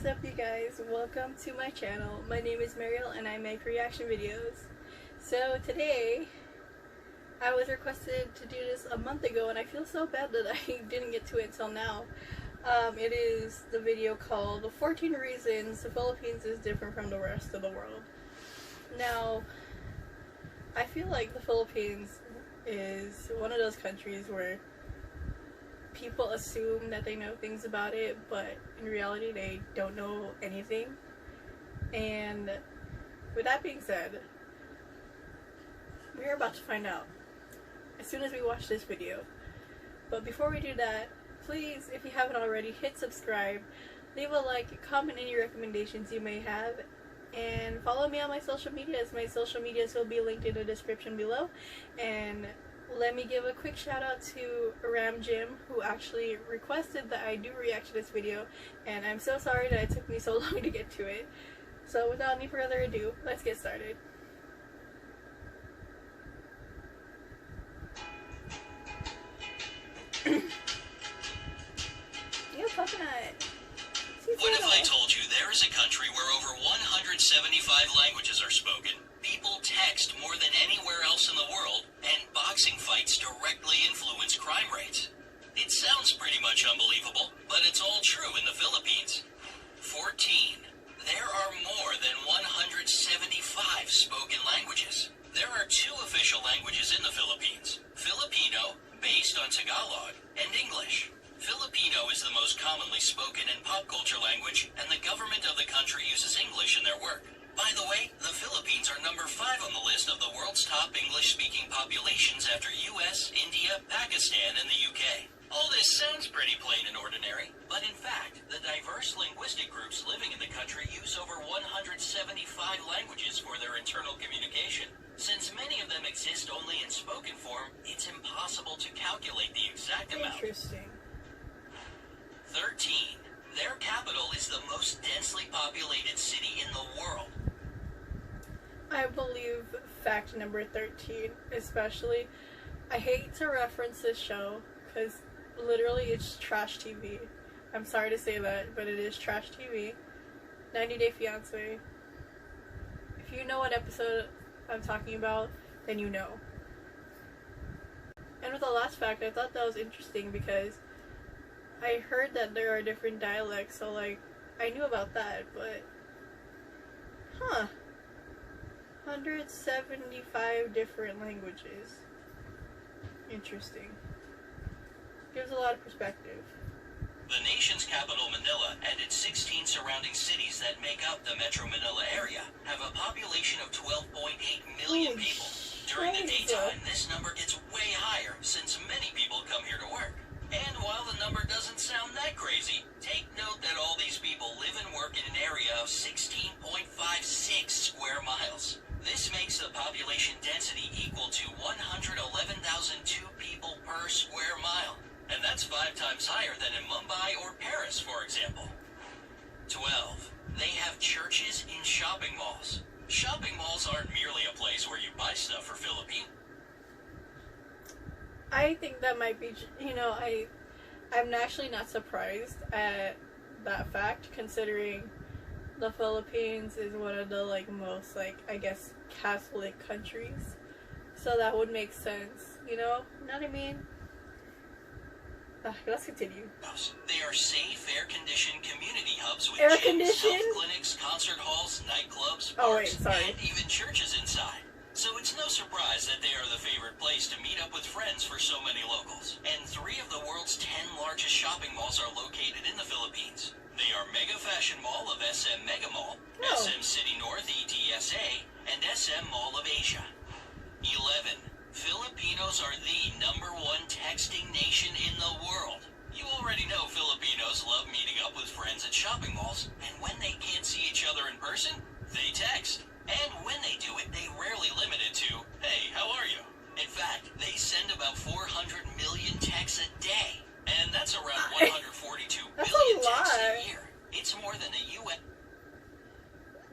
What's up, you guys? Welcome to my channel. My name is Mariel and I make reaction videos. So today I was requested to do this a month ago and I feel so bad that I didn't get to it until now. It is the video called 14 Reasons the Philippines is Different from the Rest of the World. Now, I feel like the Philippines is one of those countries where people assume that they know things about it, but in reality they don't know anything. And with that being said, we're about to find out as soon as we watch this video. But before we do that, please, if you haven't already, hit subscribe, leave a like, comment any recommendations you may have, and follow me on my social medias. My social medias will be linked in the description below. And let me give a quick shout out to Ram Jim, who actually requested that I do react to this video, and I'm so sorry that it took me so long to get to it. So without any further ado, let's get started. Yeah, coconut. What if I told you there is a country where over 175 languages are spoken, people text more than anywhere else in the world, and boxing fights directly influence crime rates? It sounds pretty much unbelievable, but it's all true in the Philippines. 14. There are more than 175 spoken languages. There are two official languages in the Philippines: Filipino, based on Tagalog, and English. Filipino is the most commonly spoken and pop culture language, and the government of the country uses English in their work. By the way, the Philippines are number 5 on the list of the world's top English-speaking populations after US, India, Pakistan, and the UK. All this sounds pretty plain and ordinary, but in fact, the diverse linguistic groups living in the country use over 175 languages for their internal communication. Since many of them exist only in spoken form, it's impossible to calculate the exact amount. Interesting. 13. Their capital is the most densely populated city in the world. I believe fact number 13, especially. I hate to reference this show because literally it's trash TV. I'm sorry to say that, but it is trash TV. 90 Day Fiancé. If you know what episode I'm talking about, then you know. And with the last fact, I thought that was interesting because I heard that there are different dialects, so like, I knew about that, but 175 different languages. Interesting. Gives a lot of perspective. The nation's capital, Manila, and its 16 surrounding cities that make up the Metro Manila area have a population of 12.8 million people. During the daytime, this number gets way higher since many people come here to work. And while the number doesn't sound that crazy, take note that all these people live and work in an area of 16.56 square miles. This makes the population density equal to 111,002 people per square mile. And that's 5 times higher than in Mumbai or Paris, for example. 12. They have churches in shopping malls. Shopping malls aren't merely a place where you buy stuff for Philippines. I think that might be, I'm actually not surprised at that fact, considering the Philippines is one of the, most, I guess, Catholic countries. So that would make sense, you know what I mean? Let's continue. They are safe, air-conditioned community hubs with gyms, Air-conditioned? health clinics, concert halls, nightclubs, parks, and even churches inside. So it's no surprise that they are the favorite place to meet up with friends for so many locals. And 3 of the world's 10 largest shopping malls are located in the Philippines. They are Mega Fashion Mall of SM Mega Mall, SM City North ETSA, and SM Mall of Asia. 11. Filipinos are the #1 texting nation in the world. You already know Filipinos love meeting up with friends at shopping malls, and when they can't see each other in person, they text. And when they do it, they rarely limit it to, "Hey, how are you?" In fact, they send about 400 million texts a day. And that's around 142 billion texts a year. It's more than the U.S.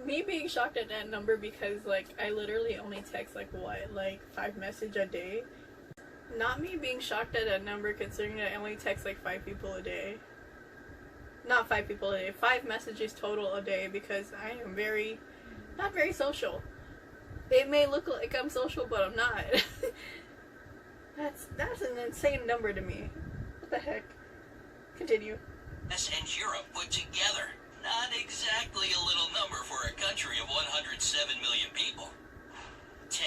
Me being shocked at that number because, I literally only text, 5 messages a day. Not me being shocked at that number considering that I only text, 5 people a day. not 5 people a day, 5 messages total a day, because I am not very social. It may look like I'm social, but I'm not. That's an insane number to me. What the heck? Continue. US and Europe put together. Not exactly a little number for a country of 107 million people. 10.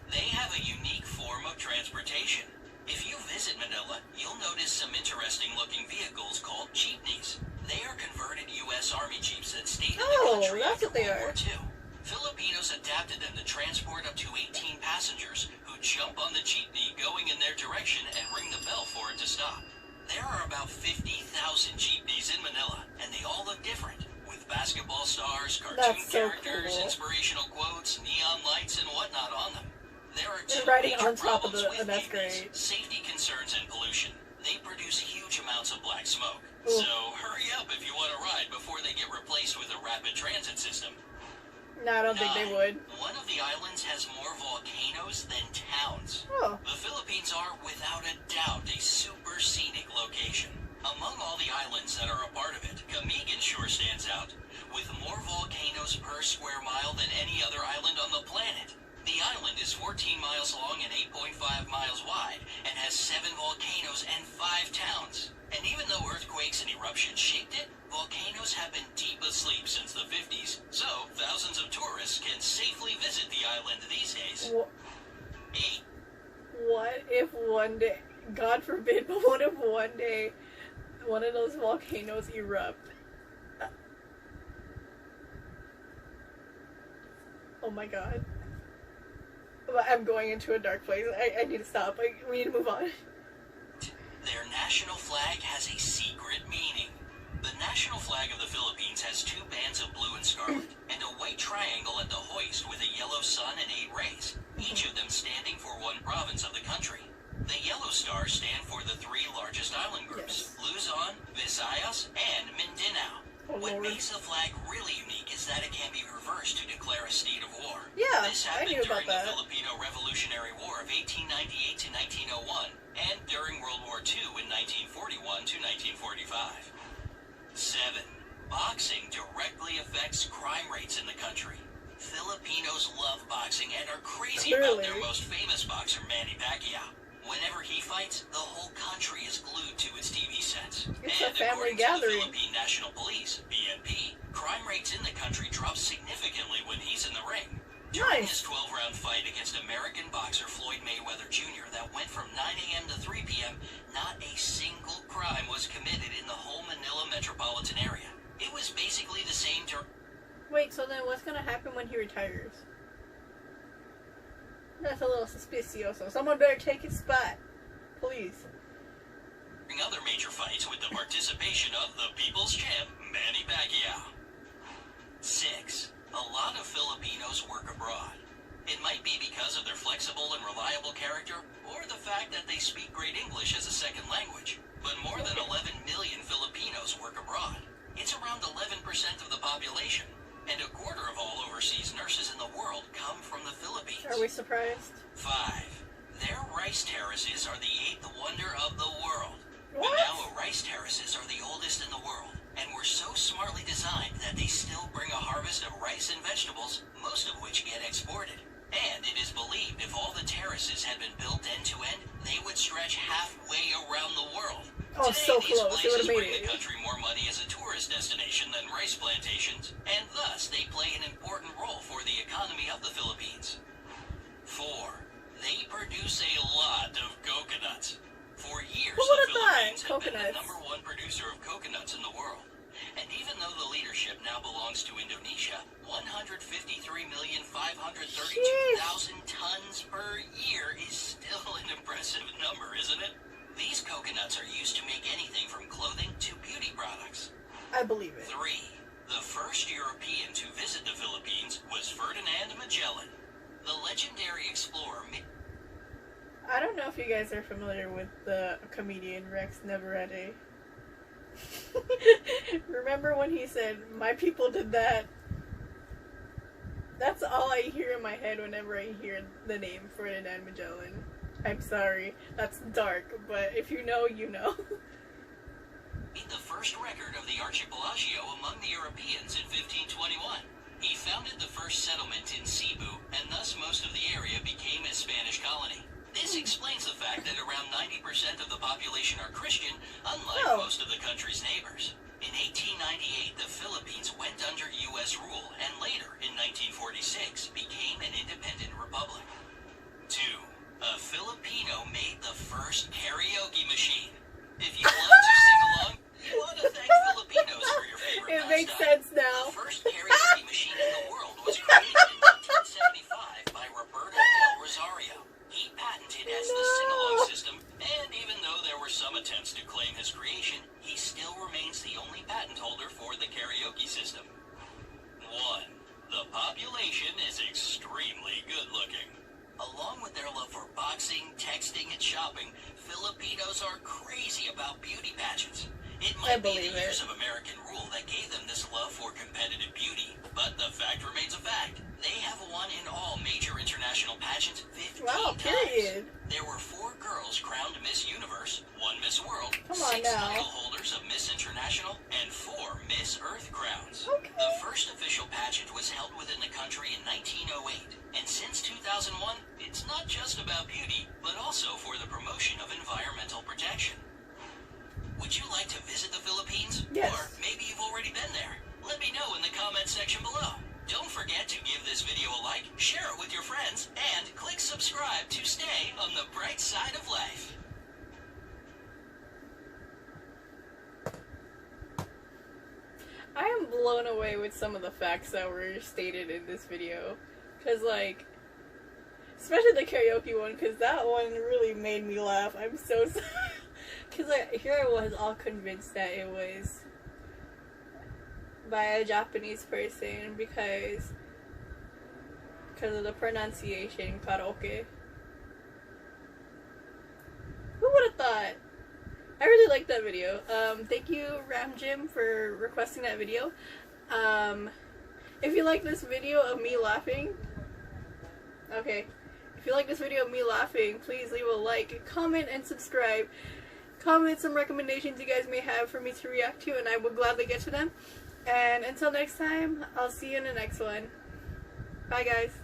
They have a unique form of transportation. If you visit Manila, you'll notice some interesting looking vehicles called jeepneys. They are converted U.S. Army jeeps that stayed in the country after World War II. Filipinos adapted them to transport up to 18 passengers who jump on the jeepney going in their direction and ring the bell for it to stop. There are about 50,000 jeepneys in Manila, and they all look different, with basketball stars, cartoon characters, cool. Inspirational quotes, neon lights, and whatnot on them. There are two riding major on top of problems with that's jeepneys: great. safety concerns and pollution. They produce huge amounts of black smoke. Ooh. So hurry up if you want to ride before they get replaced with a rapid transit system. No, I don't think they would. One of the islands has more volcanoes than towns. Oh. The Philippines are, without a doubt, a super scenic location. Among all the islands that are a part of it, Camigan sure stands out, with more volcanoes per square mile than any other island on the planet. The island is 14 miles long and 8.5 miles wide, and has 7 volcanoes and 5 towns. And even though earthquakes and eruptions shaped it, volcanoes have been deep asleep since the 50s, so thousands of tourists can safely visit the island these days. 8. What if one day, God forbid, but what if one day one of those volcanoes erupt? Oh my god. I'm going into a dark place. I need to stop. We need to move on. Their national flag has a secret meaning. The national flag of the Philippines has 2 bands of blue and scarlet, and a white triangle at the hoist with a yellow sun and 8 rays, each of them standing for one province of the country. The yellow stars stand for the 3 largest island groups, Luzon, Visayas, and Mindanao. What makes the flag really unique is that it can be reversed to declare a state of war. Yeah, this happened I knew about during that. the Filipino Revolutionary War of 1898 to 1901, and during World War II in 1941 to 1945. 7. Boxing directly affects crime rates in the country. Filipinos love boxing and are crazy about their most famous boxer, Manny Pacquiao. Whenever he fights, the whole country is glued to its TV sets. It's and a family according gathering. to the Philippine National Police, BNP, crime rates in the country drop significantly when he's in the ring. During his 12-round fight against American boxer Floyd Mayweather Jr. that went from 9 a.m. to 3 p.m., not a single crime was committed in the whole Manila metropolitan area. It was basically the same Wait, so then what's gonna happen when he retires? That's a little suspicioso. Someone better take his spot. Please. during other major fights with the participation of the people's champ, Manny Pacquiao. 6. A lot of Filipinos work abroad. It might be because of their flexible and reliable character, or the fact that they speak great English as a second language. But more than 11 million Filipinos work abroad. It's around 11% of the population, and a quarter of all overseas nurses in the world come from the Philippines. Are we surprised? 5. Their rice terraces are the 8th wonder of the world. What? Manao rice terraces are the oldest in the world, and were so smartly designed that they still bring a harvest of rice and vegetables, most of which get exported. And it is believed if all the terraces had been built end to end, they would stretch halfway around the world. Oh, Today, so these close. It places would've made bring it. the country more money as a tourist destination than rice plantations, and thus they play an important role for the economy of the Philippines. 4. They produce a lot of coconuts. For years, Who would've the Philippines thought? have been the Coconuts. #1 producer of coconuts in the world. And even though the leadership now belongs to Indonesia, 153,532,000 tons per year is still an impressive number, isn't it? These coconuts are used to make anything from clothing to beauty products. I believe it. 3. The first European to visit the Philippines was Ferdinand Magellan. The legendary explorer I don't know if you guys are familiar with the comedian Rex Neverready. Remember when he said, "My people did that"? That's all I hear in my head whenever I hear the name Ferdinand Magellan. I'm sorry, that's dark, but if you know, you know. made the first record of the archipelago among the Europeans in 1521. He founded the first settlement in Cebu, and thus most of the area became a Spanish colony. This explains the fact that around 90% of the population are Christian, unlike most of the country's neighbors. In 1898, the Philippines went under U.S. rule, and later, in 1946, became an independent republic. 2. A Filipino made the first karaoke machine. If you love to sing along, you want to thank Filipinos for your favorite It makes pastime. sense now. The first karaoke machine in the world was created in 1975 by Roberto del Rosario. He patented as the sing-along system, and even though there were some attempts to claim his creation, he still remains the only patent holder for the karaoke system. 1. The population is extremely good-looking. Along with their love for boxing, texting, and shopping, Filipinos are crazy about beauty pageants. It might be the years of American rule that gave them this love for competitive beauty, but the fact remains a fact. They have won in all major international pageants 15 times. There were 4 girls crowned Miss Universe, 1 Miss World, 6 title holders of Miss International, and 4 Miss Earth crowns. The first official pageant was held within the country in 1908, and since 2001, it's not just about beauty, but also for the promotion of environmental protection. Would you like to visit the Philippines? Yes. Or maybe you've already been there. Let me know in the comment section below. Don't forget to give this video a like, share it with your friends, and click subscribe to stay on the bright side of life. I am blown away with some of the facts that were stated in this video. Because, like, especially the karaoke one, because that one really made me laugh. I'm so sorry. Because, like, here I was all convinced that it was by a Japanese person because of the pronunciation, karaoke. Who would have thought? I really liked that video. Thank you, Ram Jim, for requesting that video. If you like this video of me laughing, if you like this video of me laughing, please leave a like, comment, and subscribe. Comment some recommendations you guys may have for me to react to, and I will gladly get to them. And until next time, I'll see you in the next one. Bye, guys.